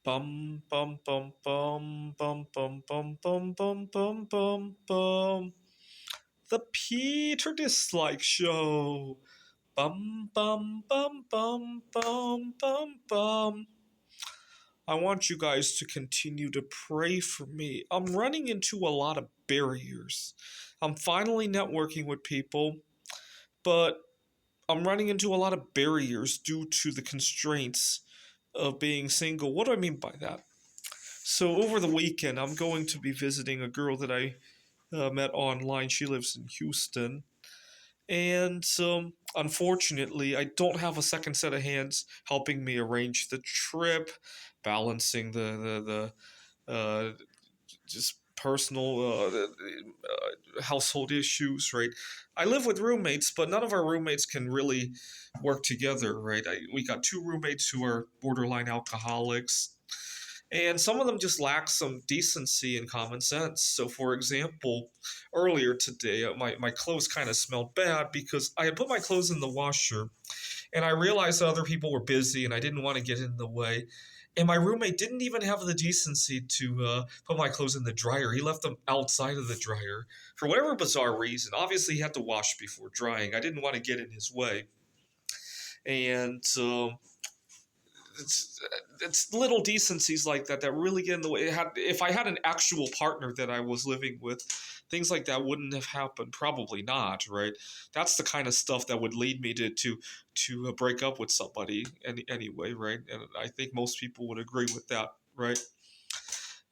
Bum bum bum bum bum bum bum bum bum bum bum bum. The Peter Dislike Show. Bum bum bum bum bum bum bum. I want you guys to continue to pray for me. I'm running into a lot of barriers. I'm finally networking with people, but I'm running into a lot of barriers due to the constraints of being single. What do I mean by that? So, over the weekend, I'm going to be visiting a girl that I met online. She lives in Houston. And unfortunately, I don't have a second set of hands helping me arrange the trip, balancing the just personal household issues, right? I live with roommates, but none of our roommates can really work together, right? We got two roommates who are borderline alcoholics, and some of them just lack some decency and common sense. So, for example, earlier today, my clothes kind of smelled bad because I had put my clothes in the washer and I realized that other people were busy and I didn't want to get in the way. And my roommate didn't even have the decency to put my clothes in the dryer. He left them outside of the dryer for whatever bizarre reason. Obviously, he had to wash before drying. I didn't want to get in his way. And it's it's little decencies like that that really get in the way. If I had an actual partner that I was living with, things like that wouldn't have happened. Probably not, right? That's the kind of stuff that would lead me to break up with somebody anyway, right? And I think most people would agree with that, right?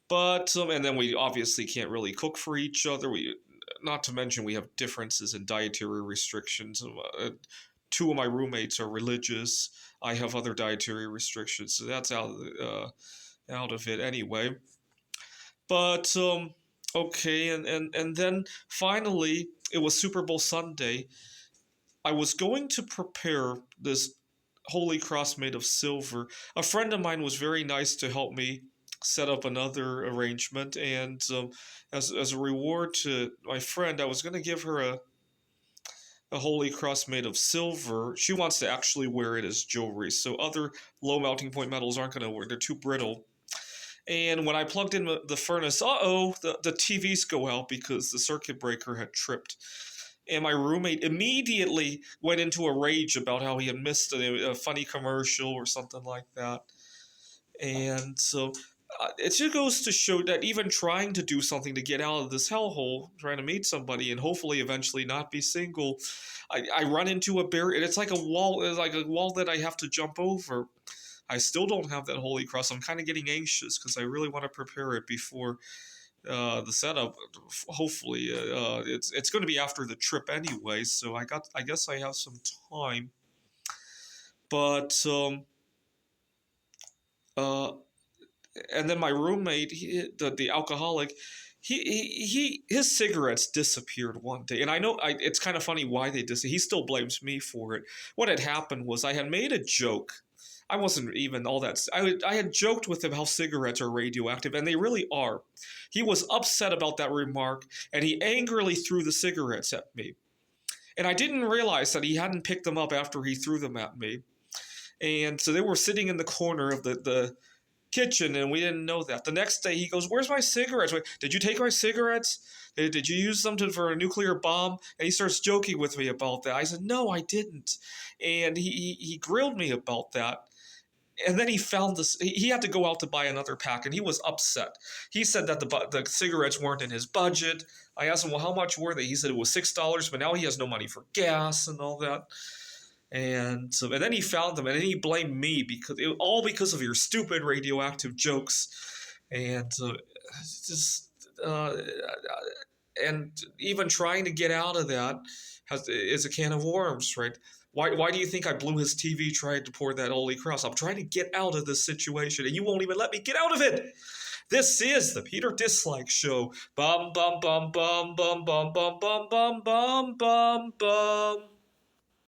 But and then we obviously can't really cook for each other. We not to mention we have differences in dietary restrictions. Two of my roommates are religious. I have other dietary restrictions, so that's out of it anyway. But okay, and then finally it was Super Bowl Sunday. I was going to prepare this Holy Cross made of silver. A friend of mine was very nice to help me set up another arrangement, and as a reward to my friend, I was going to give her a Holy Cross made of silver. She wants to actually wear it as jewelry, so other low melting point metals aren't going to work. They're too brittle. And when I plugged in the furnace, the TVs go out because the circuit breaker had tripped. And my roommate immediately went into a rage about how he had missed a funny commercial or something like that. And so it just goes to show that even trying to do something to get out of this hellhole, trying to meet somebody and hopefully eventually not be single, I run into a barrier. It's like a wall. It's like a wall that I have to jump over. I still don't have that Holy Cross. I'm kind of getting anxious because I really want to prepare it before the setup. Hopefully, it's going to be after the trip anyway. So I guess I have some time. But uh, and then my roommate, the alcoholic, his cigarettes disappeared one day, and I know it's kind of funny why they disappeared. He still blames me for it. What had happened was I had made a joke. I wasn't even all that. I had joked with him how cigarettes are radioactive, and they really are. He was upset about that remark, and he angrily threw the cigarettes at me. And I didn't realize that he hadn't picked them up after he threw them at me. And so they were sitting in the corner of the kitchen, and we didn't know that. The next day, he goes, "Where's my cigarettes? Wait, did you take my cigarettes? Did you use them for a nuclear bomb?" And he starts joking with me about that. I said, "No, I didn't." And he grilled me about that. And then he found this. He had to go out to buy another pack, and he was upset. He said that the cigarettes weren't in his budget. I asked him, "Well, how much were they?" He said it was $6, but now he has no money for gas and all that. And then he found them, and then he blamed me all because of your stupid radioactive jokes, and just uh, and even trying to get out of that is a can of worms, right? Why do you think I blew his TV trying to pour that Holy Cross? I'm trying to get out of this situation, and you won't even let me get out of it. This is the Peter Dislike Show. Bum bum bum bum bum bum bum bum bum bum bum bum.